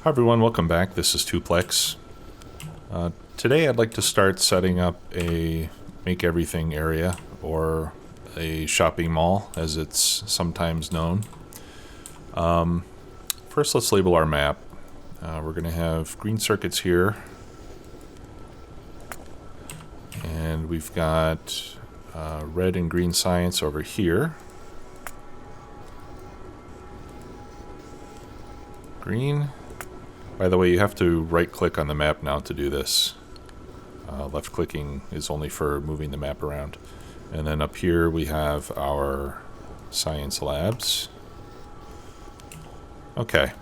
Hi everyone, welcome back. This is Tuplex. Today I'd like to start setting up a make everything area, or a shopping mall as it's sometimes known. First let's label our map. We're going to have green circuits here, and we've got red and green science over here. Green. By the way, you have to right-click on the map now to do this. Left-clicking is only for moving the map around. And then up here we have our science labs. Okay.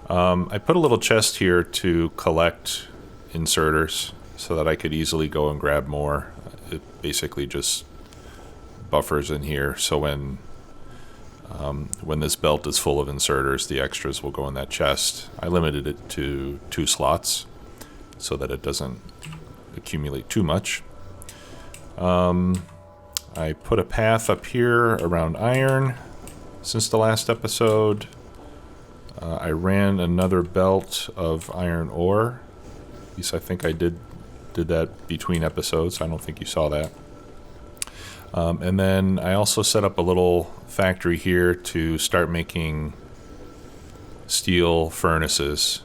I put a little chest here to collect inserters so that I could easily go and grab more. It basically just buffers in here, so when this belt is full of inserters, the extras will go in that chest. I limited it to 2 slots so that it doesn't accumulate too much. I put a path up here around iron since the last episode. I ran another belt of iron ore. At least I think I did that between episodes. I don't think you saw that. And then I also set up a little factory here to start making steel furnaces,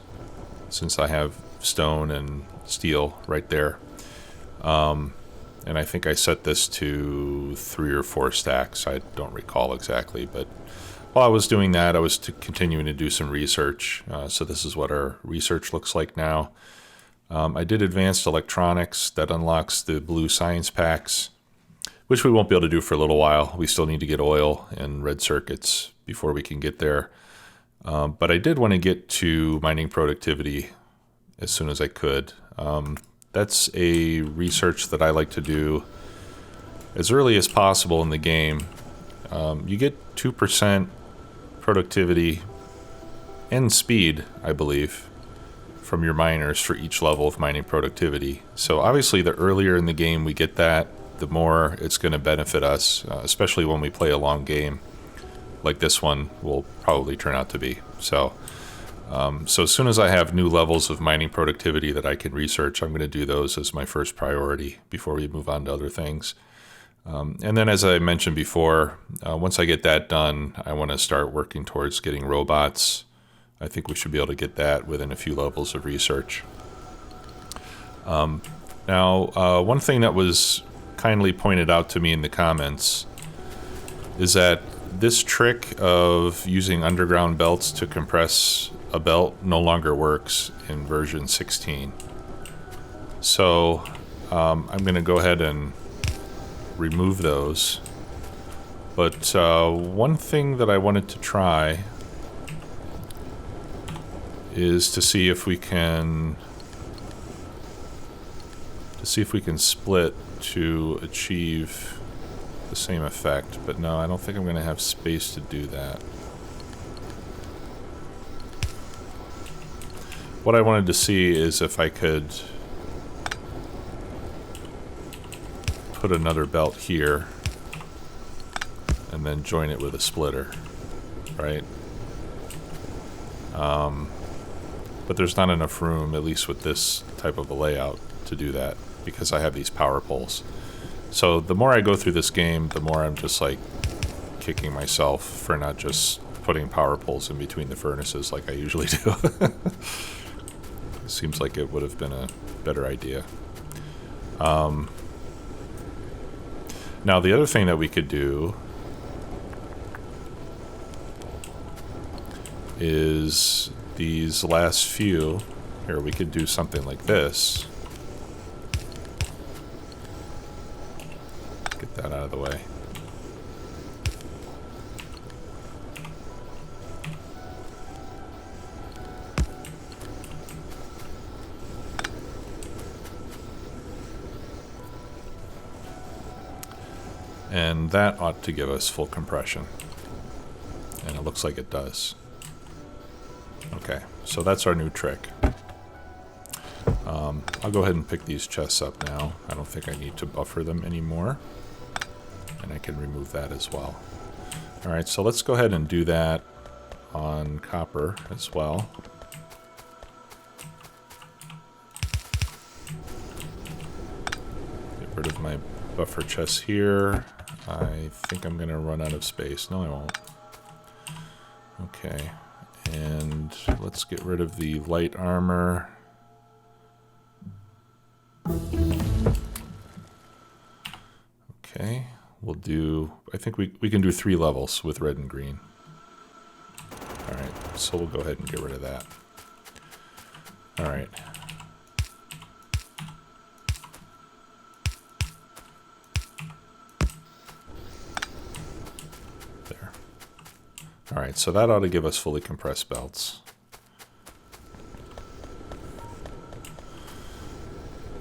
since I have stone and steel right there. And I think I set this to 3 or 4 stacks. I don't recall exactly, but while I was doing that, I was continuing to do some research. So this is what our research looks like now. I did advanced electronics. That unlocks the blue science packs, which we won't be able to do for a little while. We still need to get oil and red circuits before we can get there. But I did want to get to mining productivity as soon as I could. That's a research that I like to do as early as possible in the game. You get 2% productivity and speed, I believe, from your miners for each level of mining productivity. So obviously the earlier in the game we get that, the more it's going to benefit us, especially when we play a long game like this one will probably turn out to be. So as soon as I have new levels of mining productivity that I can research, I'm going to do those as my first priority before we move on to other things. And then, as I mentioned before, once I get that done, I want to start working towards getting robots. I think we should be able to get that within a few levels of research. Now, one thing that was kindly pointed out to me in the comments is that this trick of using underground belts to compress a belt no longer works in version 16. So I'm going to go ahead and remove those. But one thing that I wanted to try is to see if we can split to achieve the same effect, but no, I don't think I'm going to have space to do that. What I wanted to see is if I could put another belt here and then join it with a splitter, right? But there's not enough room, at least with this type of a layout, to do that, because I have these power poles. So the more I go through this game, the more I'm just like kicking myself for not just putting power poles in between the furnaces like I usually do. Seems like it would have been a better idea. Now the other thing that we could do is these last few. Here, we could do something like this. Get that out of the way. And that ought to give us full compression. And it looks like it does. Okay, so that's our new trick. I'll go ahead and pick these chests up now. I don't think I need to buffer them anymore. And I can remove that as well. Alright, so let's go ahead and do that on copper as well. rid of my buffer chests here. I think I'm going to run out of space. No, I won't. Okay, and let's get rid of the light armor. Okay, we'll do, I think we can do 3 levels with red and green. Alright, so we'll go ahead and get rid of that. Alright. There. Alright, so that ought to give us fully compressed belts.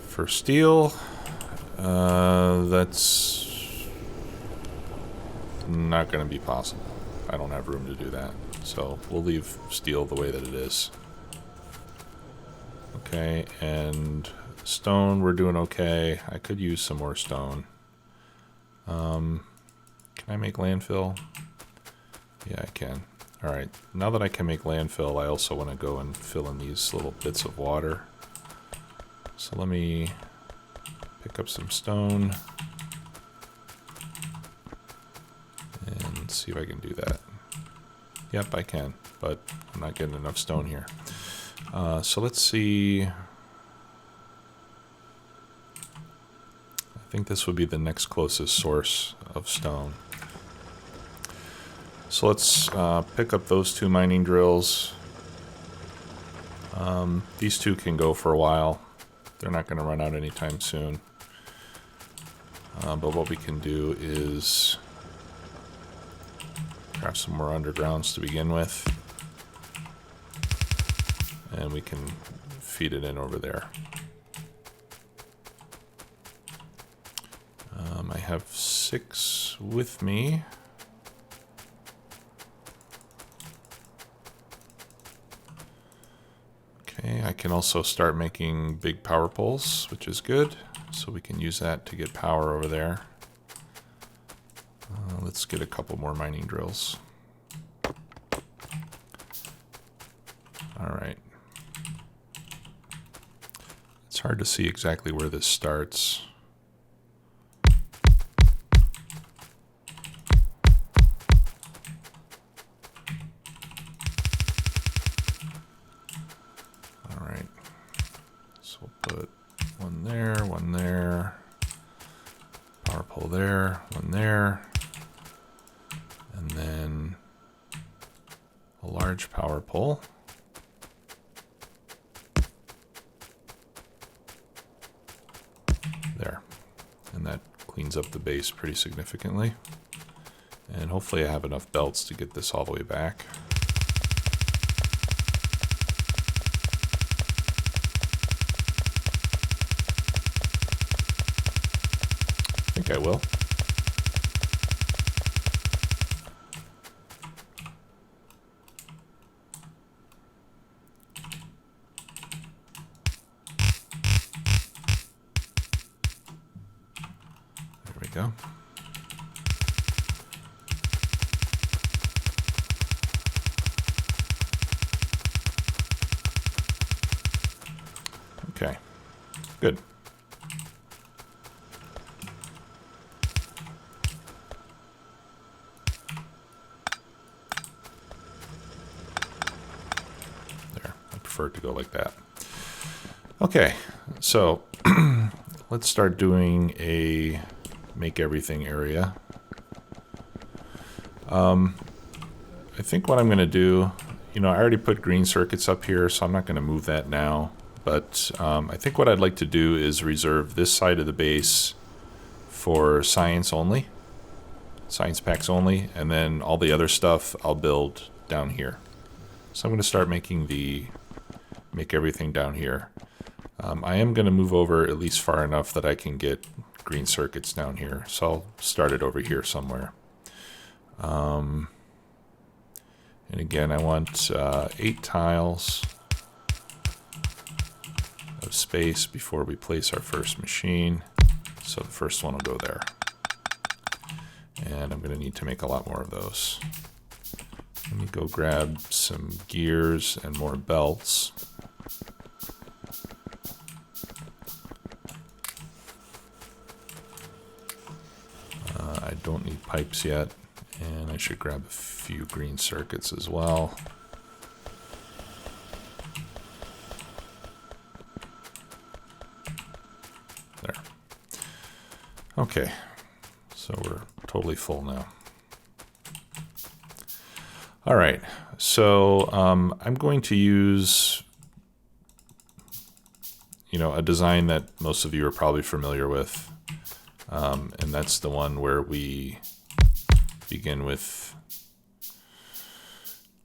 For steel, that's not going to be possible. I don't have room to do that. So we'll leave steel the way that it is. Okay, and stone, we're doing okay. I could use some more stone. Can I make landfill? Yeah, I can. Alright, now that I can make landfill, I also want to go and fill in these little bits of water. So let me pick up some stone and see if I can do that. Yep, I can, but I'm not getting enough stone here. So let's see. I think this would be the next closest source of stone. So let's pick up those 2 mining drills. These 2 can go for a while. They're not going to run out anytime soon. But what we can do is craft some more undergrounds to begin with. And we can feed it in over there. I have 6 with me. Okay, I can also start making big power poles, which is good. So we can use that to get power over there. Let's get a couple more mining drills. All right. It's hard to see exactly where this starts. All right. So we'll put one there, power pole there, one there, and then a large power pole. There. And that cleans up the base pretty significantly. And hopefully I have enough belts to get this all the way back. I think I will. There we go. Okay, good. There, I prefer it to go like that. Okay, so let's start doing a make everything area. I think what I'm going to do, I already put green circuits up here, so I'm not going to move that now. But I think what I'd like to do is reserve this side of the base for science only, science packs only, and then all the other stuff I'll build down here. So I'm going to start making make everything down here. I am going to move over at least far enough that I can get green circuits down here. So I'll start it over here somewhere. And again, I want 8 tiles of space before we place our first machine. So the first one will go there. And I'm going to need to make a lot more of those. Let me go grab some gears and more belts. don't need pipes yet. And I should grab a few green circuits as well. There. Okay, so we're totally full now. All right, so I'm going to use, a design that most of you are probably familiar with, and that's the one where we begin with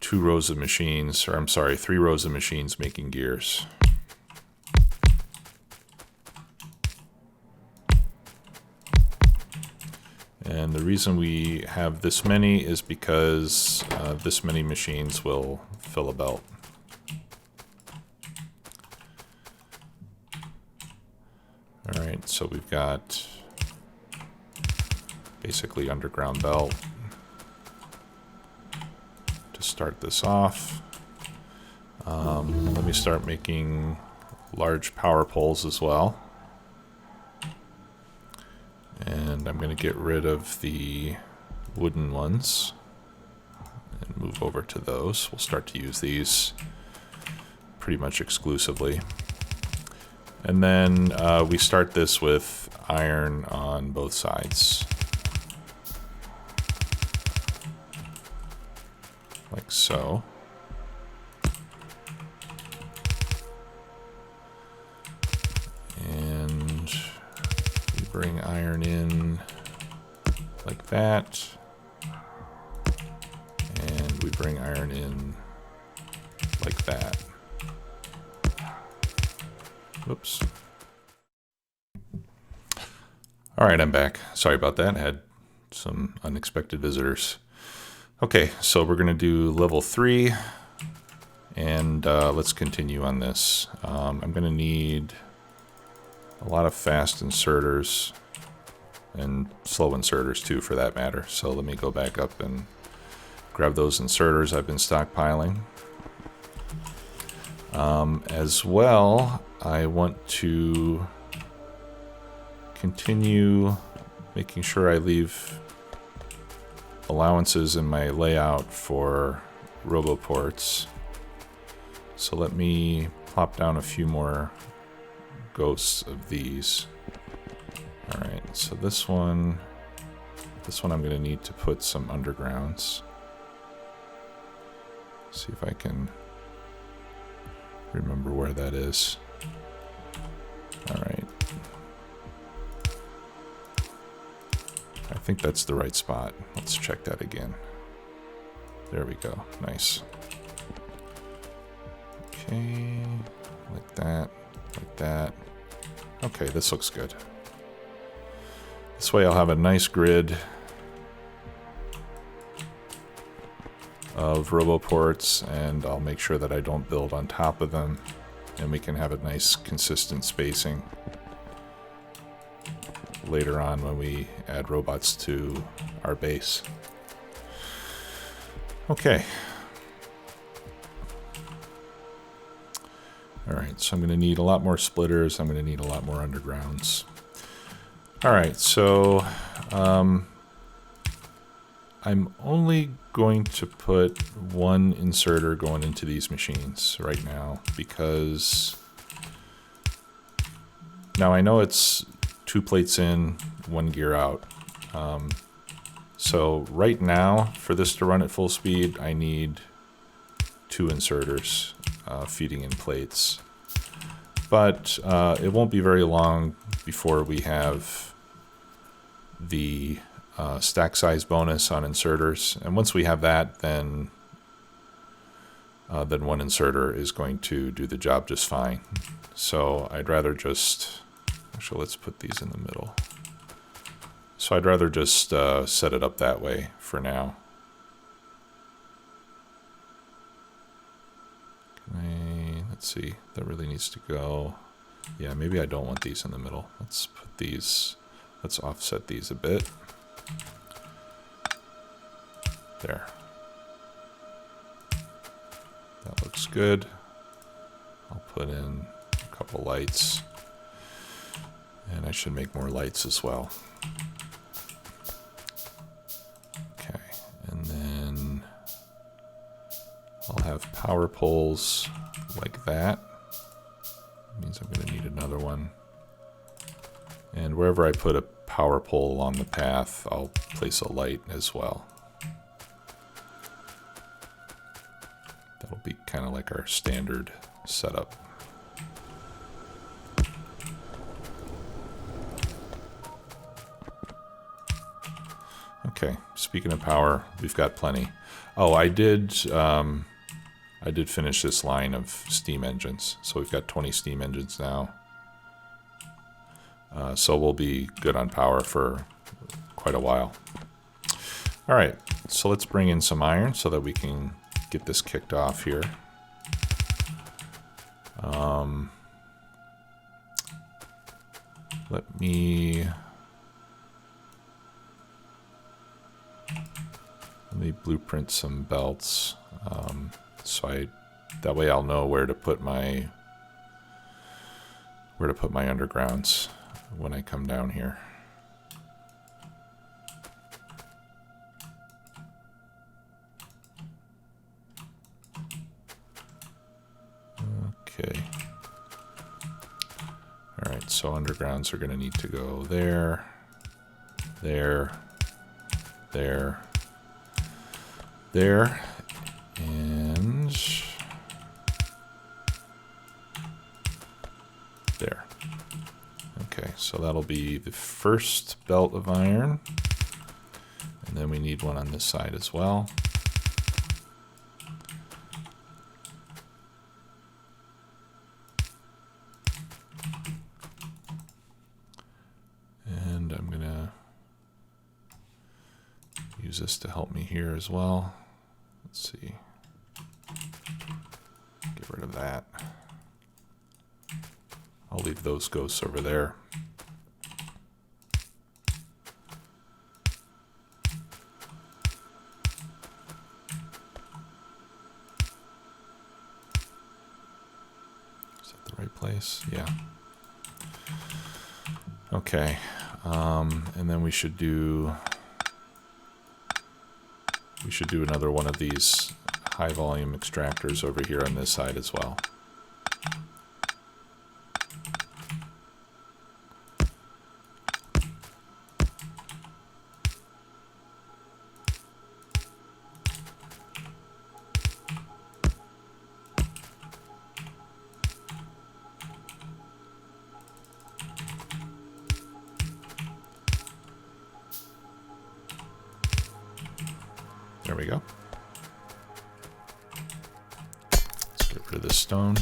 3 rows of machines making gears. And the reason we have this many is because this many machines will fill a belt. All right, so we've got basically underground belt to start this off. Let me start making large power poles as well. And I'm going to get rid of the wooden ones and move over to those. We'll start to use these pretty much exclusively. And then we start this with iron on both sides. Like so. And we bring iron in like that. And we bring iron in like that. Whoops. All right, I'm back. Sorry about that. I had some unexpected visitors. Okay, so we're going to do level 3, and let's continue on this. I'm going to need a lot of fast inserters, and slow inserters too, for that matter. So let me go back up and grab those inserters I've been stockpiling. As well, I want to continue making sure I leave allowances in my layout for roboports. So let me plop down a few more ghosts of these. All right, so this one I'm going to need to put some undergrounds. See if I can remember where that is. All right. I think that's the right spot. Let's check that again. There we go. Nice. Okay, like that, like that. Okay, this looks good. This way I'll have a nice grid of roboports, and I'll make sure that I don't build on top of them, and we can have a nice consistent spacing later on when we add robots to our base. Okay. All right, so I'm going to need a lot more splitters. I'm going to need a lot more undergrounds. All right, so I'm only going to put one inserter going into these machines right now, because now I know it's 2 plates in, 1 gear out. So right now, for this to run at full speed, I need 2 inserters feeding in plates. But it won't be very long before we have the stack size bonus on inserters. And once we have that, then 1 inserter is going to do the job just fine. So I'd rather just... Actually, let's put these in the middle. So I'd rather just set it up that way for now. Let's see, that really needs to go. Yeah, maybe I don't want these in the middle. Let's put these, let's offset these a bit. There. That looks good. I'll put in a couple lights. And I should make more lights as well. I'll have power poles like that. Means I'm going to need another one. And wherever I put a power pole along the path, I'll place a light as well. That'll be kind of like our standard setup. Okay, speaking of power, we've got plenty. Oh, I did finish this line of steam engines. So we've got 20 steam engines now. So we'll be good on power for quite a while. All right, so let's bring in some iron so that we can get this kicked off here. Let me blueprint some belts, that way I'll know where to put my undergrounds when I come down here. Okay. All right, so undergrounds are going to need to go there, there, there, there, and there. Okay, so that'll be the first belt of iron, and then we need one on this side as well. And I'm gonna use this to help me here as well. Let's see. Get rid of that. I'll leave those ghosts over there. Is that the right place? Yeah. Okay. And then we should do another one of these high volume extractors over here on this side as well. There we go. Let's get rid of this stone.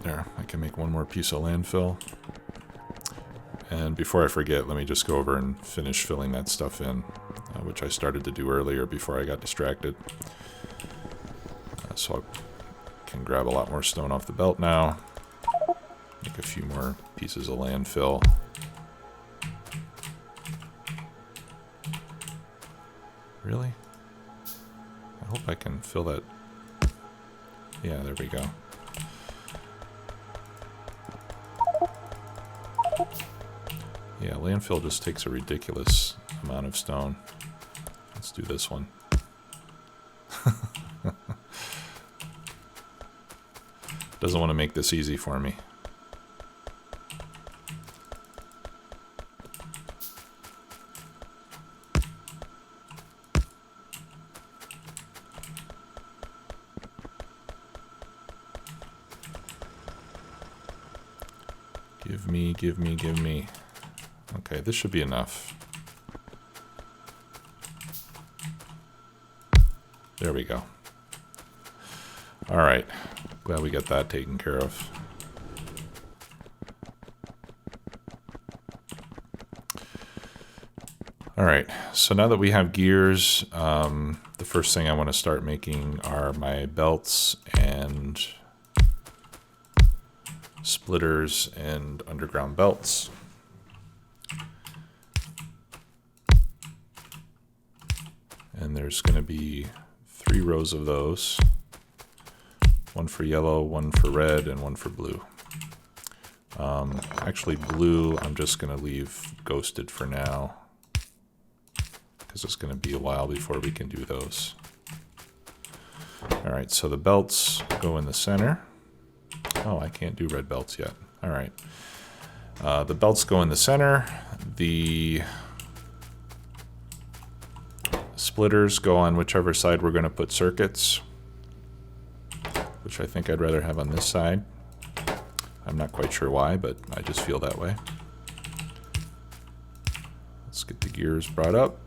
There, I can make one more piece of landfill. And before I forget, let me just go over and finish filling that stuff in, which I started to do earlier before I got distracted. So I can grab a lot more stone off the belt now. Make a few more pieces of landfill. Really? I hope I can fill that. Yeah, there we go. Yeah, landfill just takes a ridiculous amount of stone. Let's do this one. Doesn't want to make this easy for me. Give me. Okay, this should be enough. There we go. All right, glad we got that taken care of. All right, so now that we have gears, the first thing I want to start making are my belts and splitters and underground belts. And there's going to be 3 rows of those. One for yellow, one for red, and one for blue. Actually, blue I'm just going to leave ghosted for now, because it's going to be a while before we can do those. All right, so the belts go in the center. Oh, I can't do red belts yet. All right. The belts go in the center. The splitters go on whichever side we're going to put circuits, which I think I'd rather have on this side. I'm not quite sure why, but I just feel that way. Let's get the gears brought up.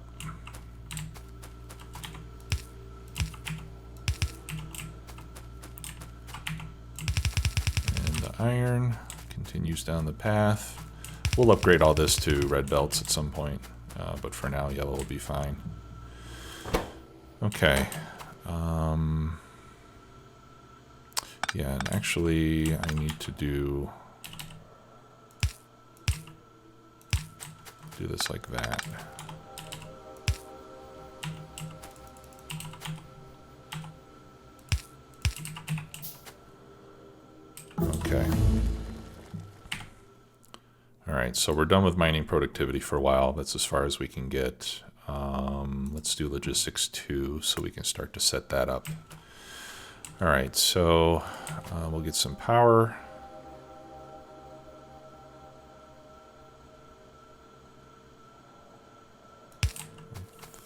And the iron continues down the path. We'll upgrade all this to red belts at some point, but for now, yellow will be fine. Okay. Yeah, and actually, I need to do this like that. Okay. All right, so we're done with mining productivity for a while. That's as far as we can get. Let's do logistics 2 so we can start to set that up. All right, so we'll get some power. I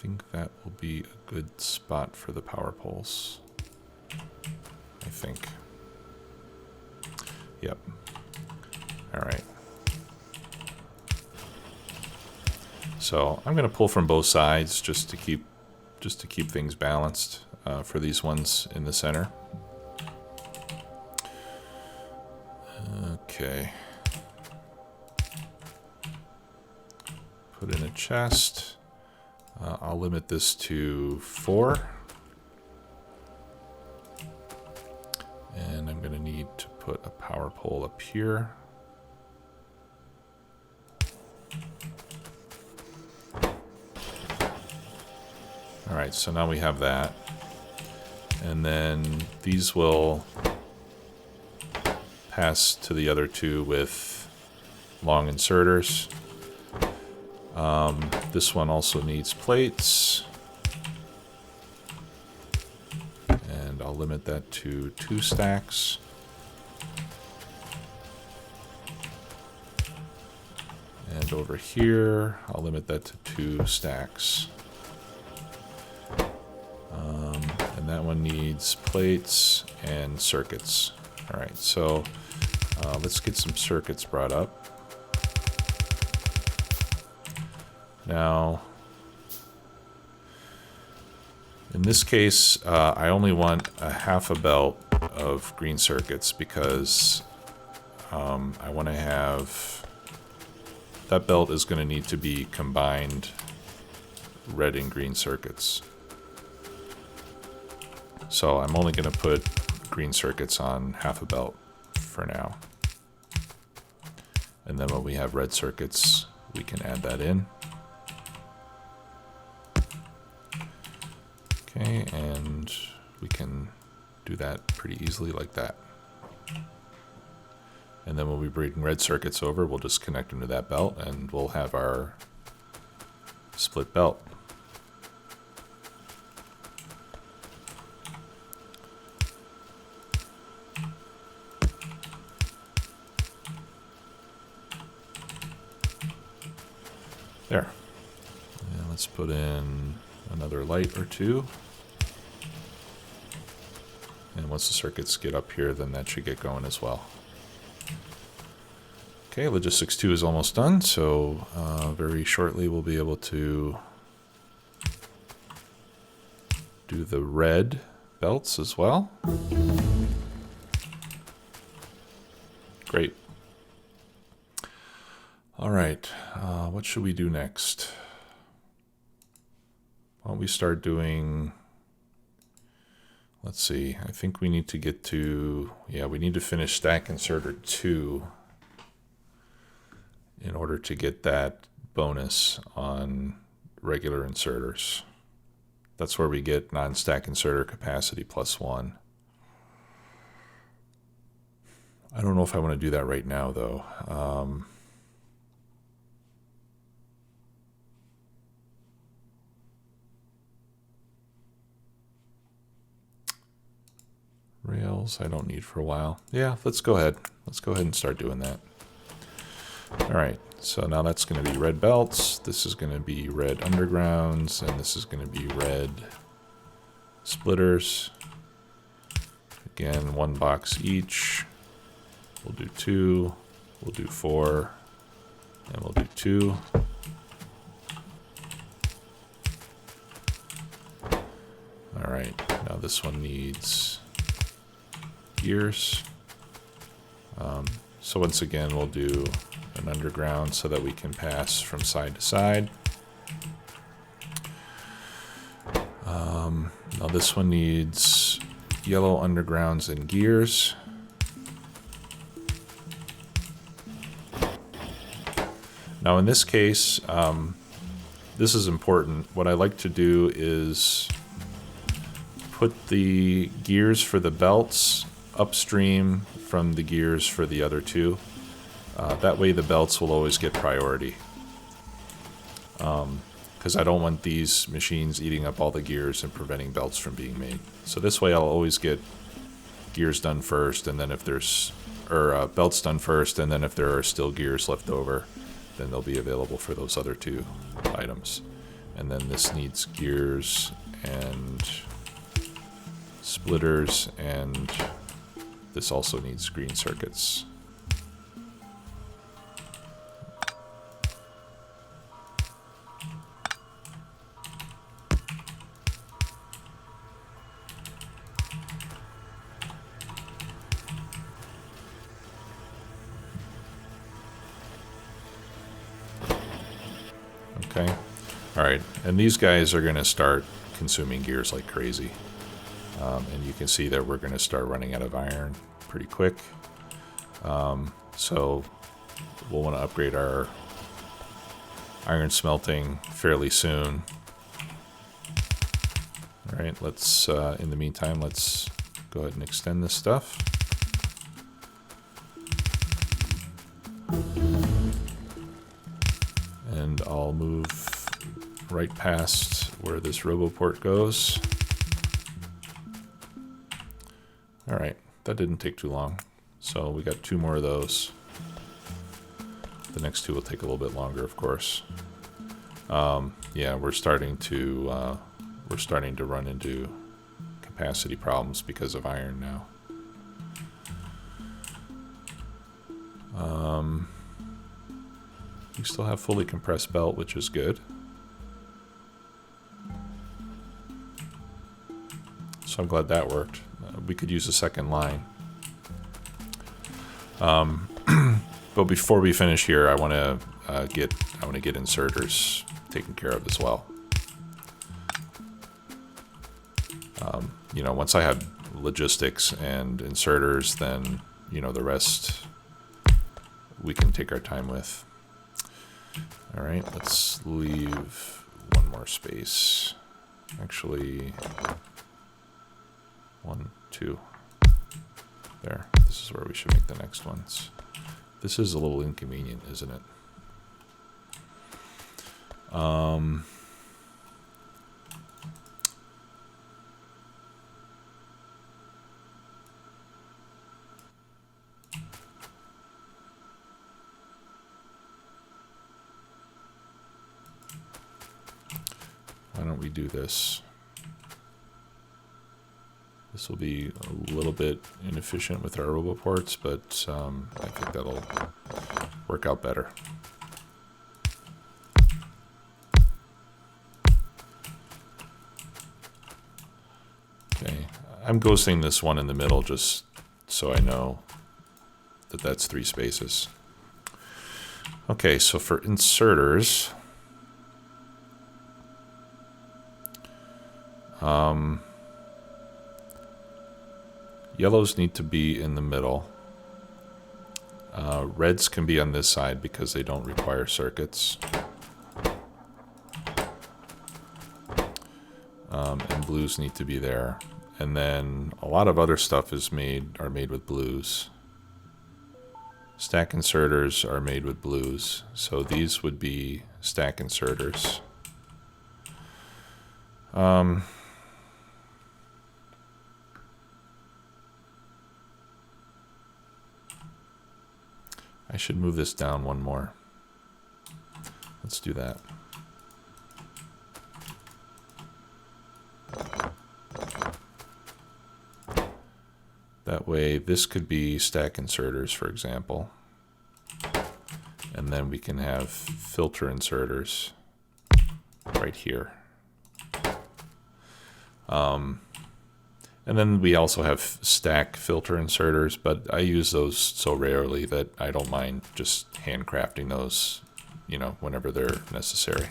think that will be a good spot for the power poles. I think. Yep. All right. So I'm going to pull from both sides just to keep things balanced for these ones in the center. Okay. Put in a chest. I'll limit this to 4. And I'm going to need to put a power pole up here. All right, so now we have that. And then these will pass to the other two with long inserters. This one also needs plates. And I'll limit that to 2 stacks. And over here, I'll limit that to 2 stacks. And that one needs plates and circuits. All right, so let's get some circuits brought up. Now, in this case, I only want a half a belt of green circuits because I want to have, that belt is going to need to be combined red and green circuits. So I'm only going to put green circuits on half a belt for now. And then when we have red circuits, we can add that in. Okay, and we can do that pretty easily like that. And then when we bring red circuits over, we'll just connect them to that belt and we'll have our split belt. There. And let's put in another light or 2. And once the circuits get up here, then that should get going as well. Okay, logistics 2 is almost done, so very shortly we'll be able to do the red belts as well. Great. All right, what should we do next? Why don't we start doing, let's see, I think we need to get to, yeah, we need to finish stack inserter 2 in order to get that bonus on regular inserters. That's where we get non-stack inserter capacity +1. I don't know if I want to do that right now, though. Rails I don't need for a while. Yeah, let's go ahead. Let's go ahead and start doing that. All right, so now that's going to be red belts. This is going to be red undergrounds, and this is going to be red splitters. Again, 1 box each. We'll do 2. We'll do 4. And we'll do 2. All right, now this one needs gears. So once again, we'll do an underground so that we can pass from side to side. Now this one needs yellow undergrounds and gears. Now in this case, this is important. What I like to do is put the gears for the belts upstream from the gears for the other two. That way the belts will always get priority. Because I don't want these machines eating up all the gears and preventing belts from being made. So this way I'll always get gears done first, and then if there's, or belts done first, and then if there are still gears left over, then they'll be available for those other two items. And then this needs gears and splitters, and this also needs green circuits. Okay, all right, and these guys are going to start consuming gears like crazy. And you can see that we're going to start running out of iron pretty quick. So we'll want to upgrade our iron smelting fairly soon. All right, let's, in the meantime, let's go ahead and extend this stuff. And I'll move right past where this RoboPort goes. All right, that didn't take too long. So we got 2 more of those. The next 2 will take a little bit longer, of course. Yeah, we're starting to run into capacity problems because of iron now. We still have fully compressed belt, which is good. So I'm glad that worked. We could use a second line. But before we finish here, I want to get inserters taken care of as well. You know, once I have logistics and inserters, then you know the rest we can take our time with. All right, let's leave 1 more space. Actually, 1, 2. There. This is where we should make the next ones. This is a little inconvenient, isn't it? Why don't we do this? This will be a little bit inefficient with our RoboPorts, but I think that'll work out better. Okay, I'm ghosting this one in the middle just so I know that that's 3 spaces. Okay, so for inserters, yellows need to be in the middle. Reds can be on this side because they don't require circuits. And blues need to be there. And then a lot of other stuff are made with blues. Stack inserters are made with blues. So these would be stack inserters. should move this down one more. Let's do that. That way, this could be stack inserters, for example. And then we can have filter inserters right here. And then we also have stack filter inserters, but I use those so rarely that I don't mind just handcrafting those, you know, whenever they're necessary.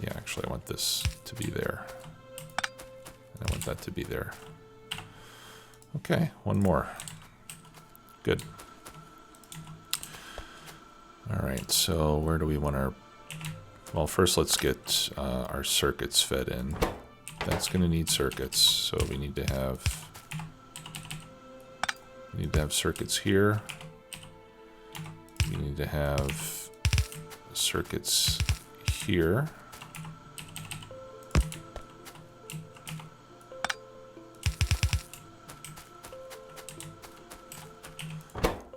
Yeah, actually I want this to be there. And I want that to be there. Okay, one more. Good. All right, so where do we want our... Well, first let's get our circuits fed in. That's going to need circuits, so we need to have circuits here. We need to have circuits here.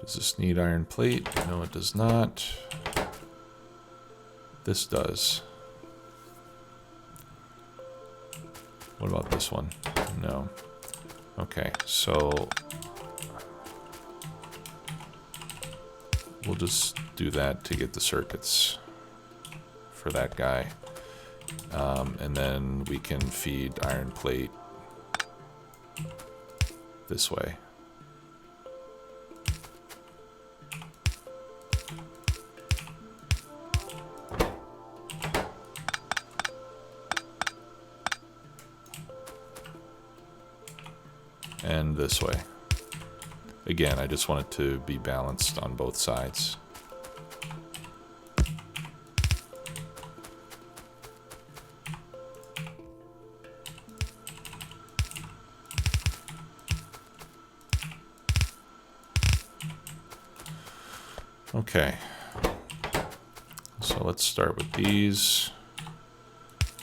Does this need iron plate? No, it does not. This does. What about this one? No. Okay, so we'll just do that to get the circuits for that guy. And then we can feed iron plate this way. And this way. Again, I just want it to be balanced on both sides. Okay. So let's start with these.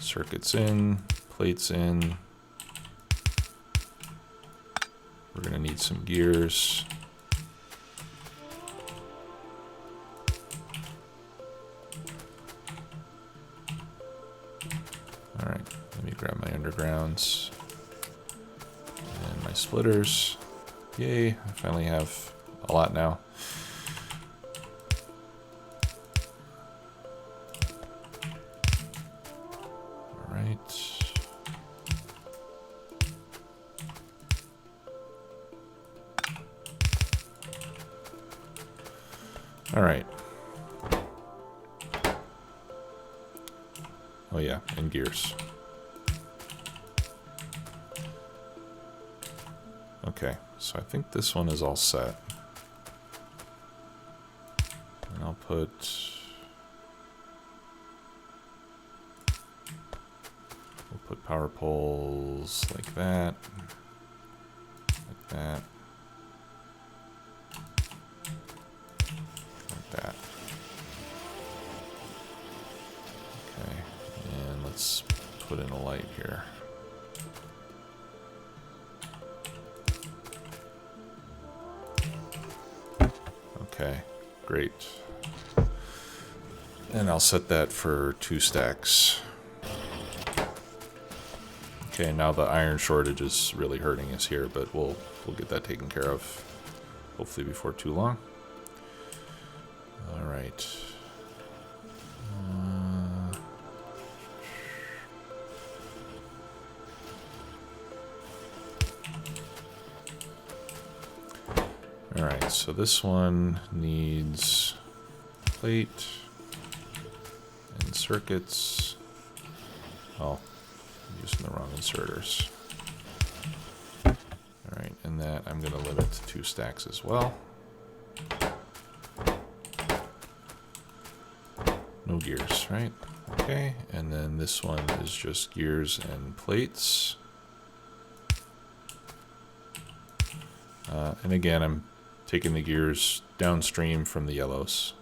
Circuits in, plates in. We're going to need some gears. All right, let me grab my undergrounds and my splitters. Yay, I finally have a lot now. All right. All right. Oh yeah, and gears. Okay, so I think this one is all set. And I'll put... We'll put power poles like that. Like that. That. Okay, and let's put in a light here. Okay, great. And I'll set that for 2 stacks. Okay, now the iron shortage is really hurting us here, but we'll get that taken care of hopefully before too long. All right. All right, so this one needs plate and circuits. Oh, I'm using the wrong inserters. All right, and that I'm going to limit to 2 stacks as well. No gears, right? Okay, and then this one is just gears and plates. And again, I'm taking the gears downstream from the yellows.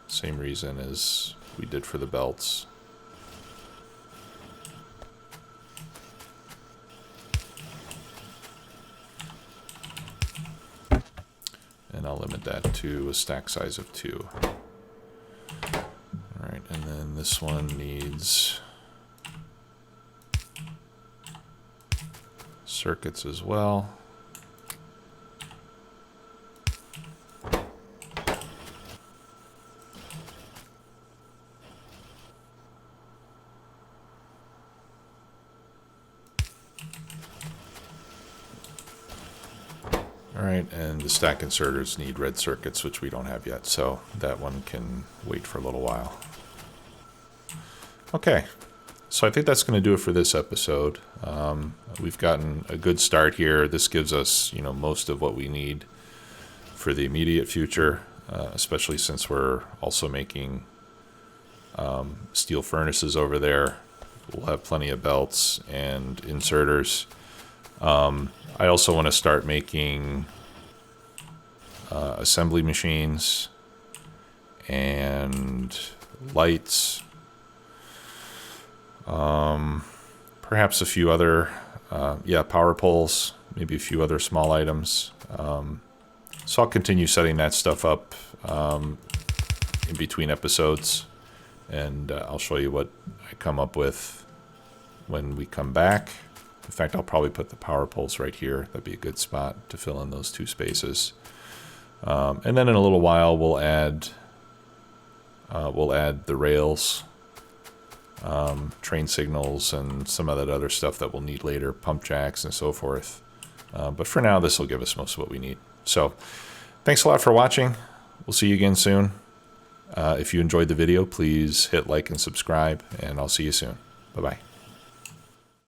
Same reason as we did for the belts. I'll limit that to a stack size of 2. All right, and then this one needs circuits as well. All right, and the stack inserters need red circuits, which we don't have yet, so that one can wait for a little while. Okay, so I think that's going to do it for this episode. We've gotten a good start here. This gives us, most of what we need for the immediate future, especially since we're also making steel furnaces over there. We'll have plenty of belts and inserters. I also want to start making assembly machines and lights. Perhaps a few other, power poles, maybe a few other small items. So I'll continue setting that stuff up in between episodes, and I'll show you what I come up with when we come back. In fact, I'll probably put the power poles right here. That'd be a good spot to fill in those 2 spaces. And then in a little while, we'll add the rails, train signals, and some of that other stuff that we'll need later, pump jacks and so forth. But for now, this will give us most of what we need. So thanks a lot for watching. We'll see you again soon. If you enjoyed the video, please hit like and subscribe, and I'll see you soon. Bye-bye.